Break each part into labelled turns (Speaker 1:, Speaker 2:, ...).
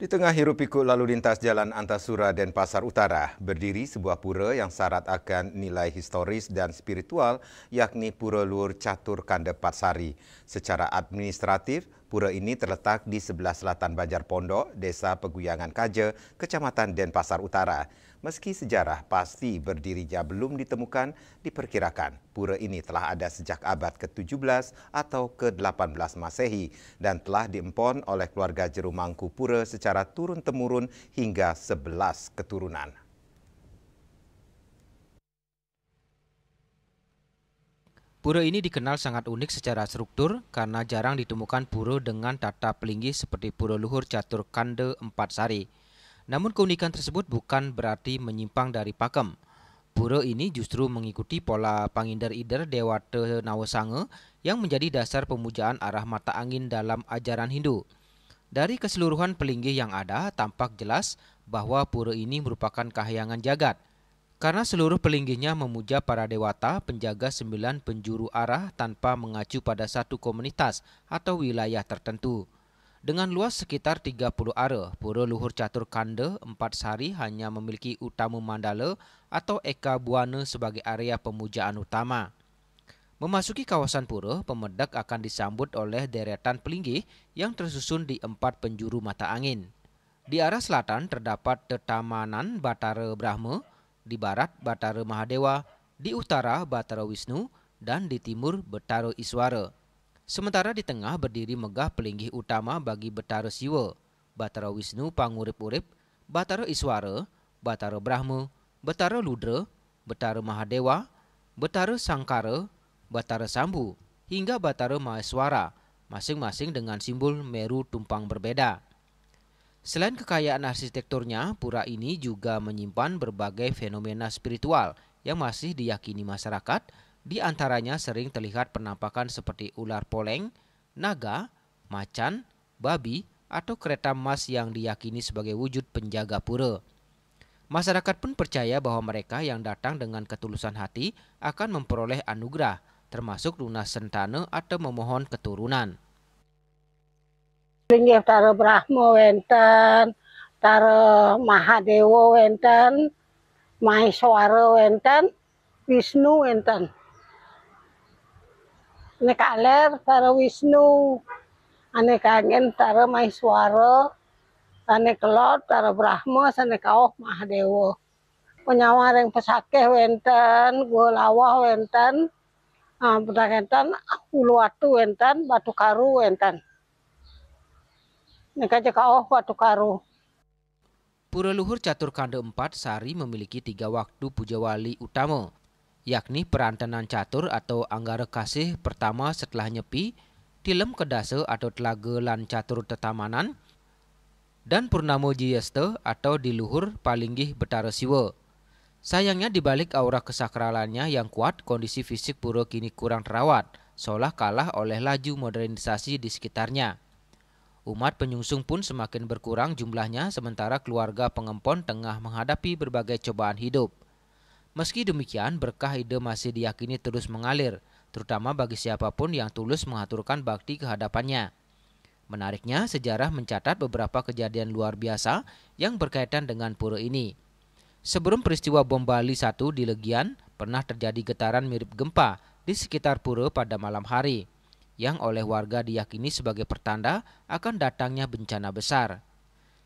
Speaker 1: Di tengah hiruk-pikuk lalu lintas Jalan Antasura Denpasar Utara, berdiri sebuah pura yang syarat akan nilai historis dan spiritual, yakni Pura Luhur Catur Kanda Patsari. Secara administratif, pura ini terletak di sebelah selatan Banjar Pondok, Desa Peguyangan Kaja, Kecamatan Denpasar Utara. Meski sejarah pasti berdirinya belum ditemukan, diperkirakan pura ini telah ada sejak abad ke-17 atau ke-18 Masehi dan telah diempon oleh keluarga Jerumangku Pura secara turun-temurun hingga 11 keturunan.
Speaker 2: Pura ini dikenal sangat unik secara struktur karena jarang ditemukan pura dengan tata pelinggi seperti Pura Luhur Catur Kanda Patsari. Namun keunikan tersebut bukan berarti menyimpang dari pakem. Pura ini justru mengikuti pola panginder-inder Dewata Nawasanga yang menjadi dasar pemujaan arah mata angin dalam ajaran Hindu. Dari keseluruhan pelinggi yang ada, tampak jelas bahwa pura ini merupakan kahyangan jagat. Karena seluruh pelingginya memuja para dewata penjaga 9 penjuru arah tanpa mengacu pada satu komunitas atau wilayah tertentu. Dengan luas sekitar 30 are, Pura Luhur Catur Kanda Patsari hanya memiliki utama mandala atau eka buana sebagai area pemujaan utama. Memasuki kawasan pura, pemedak akan disambut oleh deretan pelinggi yang tersusun di 4 penjuru mata angin. Di arah selatan terdapat Tetamanan Batara Brahma, di barat Batara Mahadewa, di utara Batara Wisnu, dan di timur Batara Iswara. Sementara di tengah berdiri megah pelinggi utama bagi Batara Siwa, Batara Wisnu Pangurip-urip, Batara Iswara, Batara Brahma, Batara Ludra, Batara Mahadewa, Batara Sangkara, Batara Sambu, hingga Batara Maheswara, masing-masing dengan simbol Meru tumpang berbeda. Selain kekayaan arsitekturnya, pura ini juga menyimpan berbagai fenomena spiritual yang masih diyakini masyarakat. Di antaranya sering terlihat penampakan seperti ular poleng, naga, macan, babi, atau kereta emas yang diyakini sebagai wujud penjaga pura. Masyarakat pun percaya bahwa mereka yang datang dengan ketulusan hati akan memperoleh anugerah, termasuk lunas sentana atau memohon keturunan.
Speaker 3: Tara Brahma wenten, Tara Mahadewa wenten, Maheswara wenten, Wisnu wenten. Ane kaler Tara Wisnu, ane kangen Tara Maheswara, ane kelot Tara Brahma, ane kauh Mahadewa. Penyawa yang pesakeh wenten, golawah wenten, pedangenten uluwatu wenten, batu karu wenten. Ane kaja kauh batu karu.
Speaker 2: Pura Luhur Catur Kanda Patsari memiliki 3 waktu puja wali utama, yakni perantanan catur atau anggara kasih pertama setelah nyepi, tilem kedasa atau telaga lan catur tetamanan, dan purnama jiyasta atau di luhur palinggih Batara Siwa. Sayangnya dibalik aura kesakralannya yang kuat, kondisi fisik pura kini kurang terawat, seolah kalah oleh laju modernisasi di sekitarnya. Umat penyungsung pun semakin berkurang jumlahnya sementara keluarga pengempon tengah menghadapi berbagai cobaan hidup. Meski demikian, berkah ide masih diyakini terus mengalir, terutama bagi siapapun yang tulus mengaturkan bakti kehadapannya. Menariknya, sejarah mencatat beberapa kejadian luar biasa yang berkaitan dengan pura ini. Sebelum peristiwa bom Bali 1 di Legian, pernah terjadi getaran mirip gempa di sekitar pura pada malam hari, yang oleh warga diyakini sebagai pertanda akan datangnya bencana besar.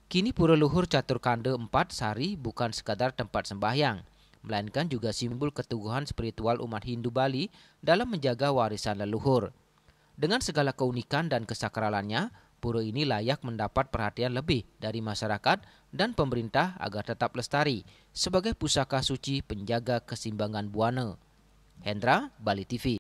Speaker 2: Kini Pura Luhur Catur Kanda Patsari bukan sekadar tempat sembahyang, melainkan juga simbol keteguhan spiritual umat Hindu Bali dalam menjaga warisan leluhur. Dengan segala keunikan dan kesakralannya, pura ini layak mendapat perhatian lebih dari masyarakat dan pemerintah agar tetap lestari sebagai pusaka suci penjaga keseimbangan buana. Hendra, Bali TV.